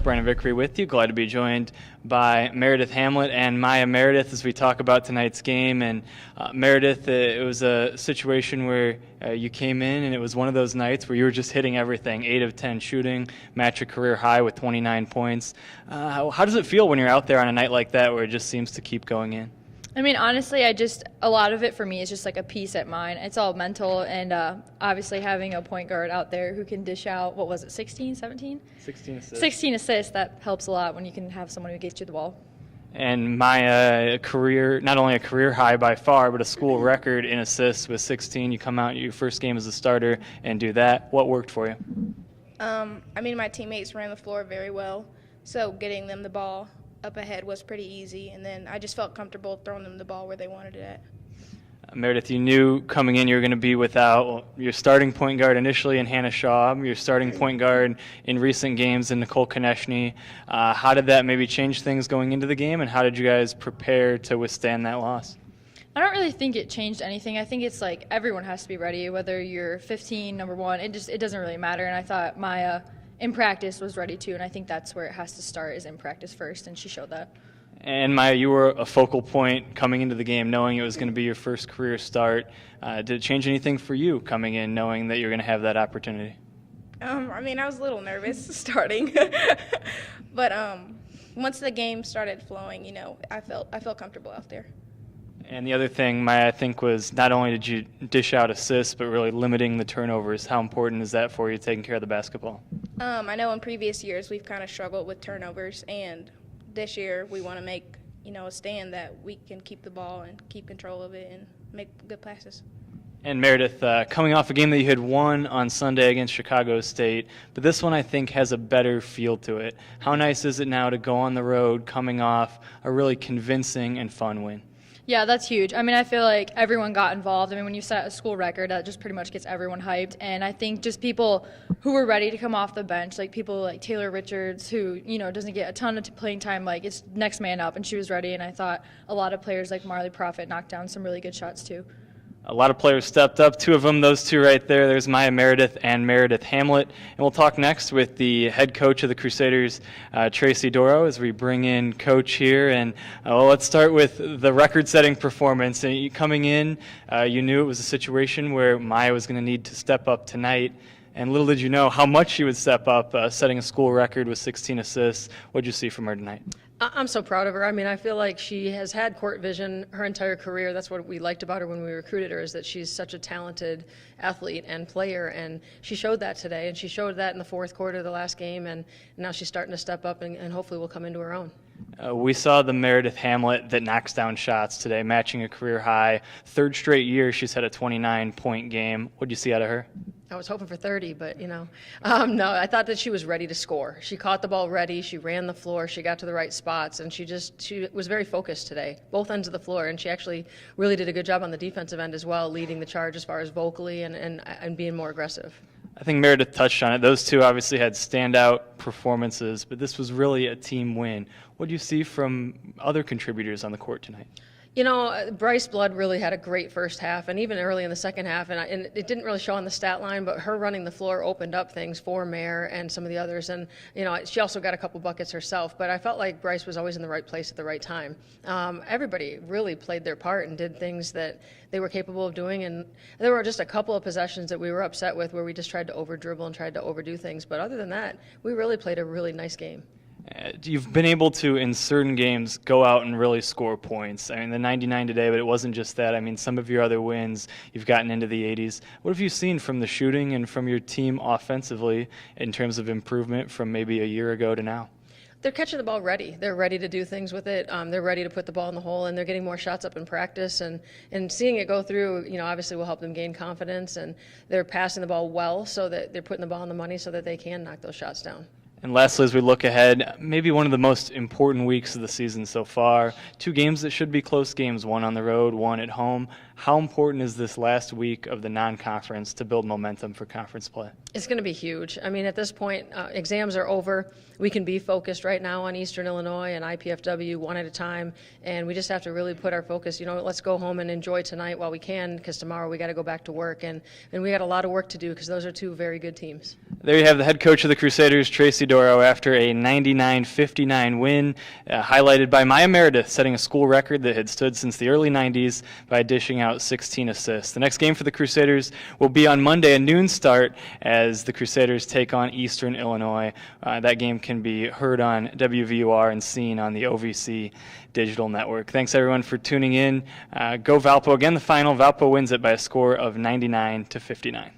Brandon Vickery with you. Glad to be joined by Meredith Hamlet and Maya Meredith as we talk about tonight's game. And Meredith, it was a situation where you came in and it was one of those nights where you were just hitting everything, 8 of 10 shooting, match a career high with 29 points. How does it feel when you're out there on a night like that where it just seems to keep going in? I mean, honestly, a lot of it for me is just like a piece at mine. It's all mental, and obviously having a point guard out there who can dish out, 16, 17? 16 assists. 16 assists, that helps a lot when you can have someone who gets you the ball. And Maya, not only a career high by far, but a school record in assists with 16. You come out your first game as a starter and do that. What worked for you? I mean, my teammates ran the floor very well, so getting them the ball up ahead was pretty easy, and then I just felt comfortable throwing them the ball where they wanted it at. Meredith, you knew coming in you were going to be without your starting point guard initially in Hannah Shaw, your starting point guard in recent games in Nicole Konechny. How did that maybe change things going into the game, and how did you guys prepare to withstand that loss? I don't really think it changed anything. I think it's like everyone has to be ready, whether you're 15, number one. It doesn't really matter, and I thought Maya in practice was ready too, and I think that's where it has to start, is in practice first, and she showed that. And Maya, you were a focal point coming into the game, knowing it was going to be your first career start. Did it change anything for you coming in, knowing that you're going to have that opportunity? I mean, I was a little nervous starting, but once the game started flowing, I felt comfortable out there. And the other thing, Maya, I think, was not only did you dish out assists, but really limiting the turnovers. How important is that for you, taking care of the basketball? I know in previous years we've kind of struggled with turnovers, and this year we want to make a stand that we can keep the ball and keep control of it and make good passes. And Meredith, coming off a game that you had won on Sunday against Chicago State, but this one I think has a better feel to it. How nice is it now to go on the road coming off a really convincing and fun win? Yeah, that's huge. I mean, I feel like everyone got involved. I mean, when you set a school record, that just pretty much gets everyone hyped. And I think just people who were ready to come off the bench, like people like Taylor Richards, who, doesn't get a ton of playing time, like it's next man up, and she was ready. And I thought a lot of players like Marley Prophet knocked down some really good shots too. A lot of players stepped up. Two of them, those two right there. There's Maya Meredith and Meredith Hamlet. And we'll talk next with the head coach of the Crusaders, Tracy Doro, as we bring in Coach here. And let's start with the record-setting performance. And coming in, you knew it was a situation where Maya was going to need to step up tonight. And little did you know how much she would step up, setting a school record with 16 assists. What did you see from her tonight? I'm so proud of her. I mean, I feel like she has had court vision her entire career. That's what we liked about her when we recruited her, is that she's such a talented athlete and player, and she showed that today, and she showed that in the fourth quarter of the last game, and now she's starting to step up and hopefully will come into her own. We saw the Meredith Hamlet that knocks down shots today, matching a career high. Third straight year she's had a 29-point game. What did you see out of her? I was hoping for 30, but, no, I thought that she was ready to score. She caught the ball ready, she ran the floor, she got to the right spots, and she was very focused today, both ends of the floor, and she actually really did a good job on the defensive end as well, leading the charge as far as vocally and being more aggressive. I think Meredith touched on it. Those two obviously had standout performances, but this was really a team win. What do you see from other contributors on the court tonight? Bryce Blood really had a great first half, and even early in the second half, and it didn't really show on the stat line, but her running the floor opened up things for Mare and some of the others, and she also got a couple buckets herself, but I felt like Bryce was always in the right place at the right time. Everybody really played their part and did things that they were capable of doing, and there were just a couple of possessions that we were upset with where we just tried to over-dribble and tried to overdo things, but other than that, we really played a really nice game. You've been able to, in certain games, go out and really score points. I mean, the 99 today, but it wasn't just that. I mean, some of your other wins, you've gotten into the 80s. What have you seen from the shooting and from your team offensively in terms of improvement from maybe a year ago to now? They're catching the ball ready. They're ready to do things with it. They're ready to put the ball in the hole, and they're getting more shots up in practice. And seeing it go through, obviously will help them gain confidence. And they're passing the ball well so that they're putting the ball in the money so that they can knock those shots down. And lastly, as we look ahead, maybe one of the most important weeks of the season so far, 2 games that should be close games, one on the road, one at home. How important is this last week of the non-conference to build momentum for conference play? It's going to be huge. I mean, at this point, exams are over. We can be focused right now on Eastern Illinois and IPFW one at a time, and we just have to really put our focus, let's go home and enjoy tonight while we can, because tomorrow we got to go back to work, and we got a lot of work to do because those are two very good teams. There you have the head coach of the Crusaders, Tracy Doro, after a 99-59 win, highlighted by Maya Meredith setting a school record that had stood since the early 90s by dishing out 16 assists. The next game for the Crusaders will be on Monday, a noon start, as the Crusaders take on Eastern Illinois. That game can be heard on WVUR and seen on the OVC digital network. Thanks everyone for tuning in. Go Valpo. Again, the final, Valpo wins it by a score of 99-59.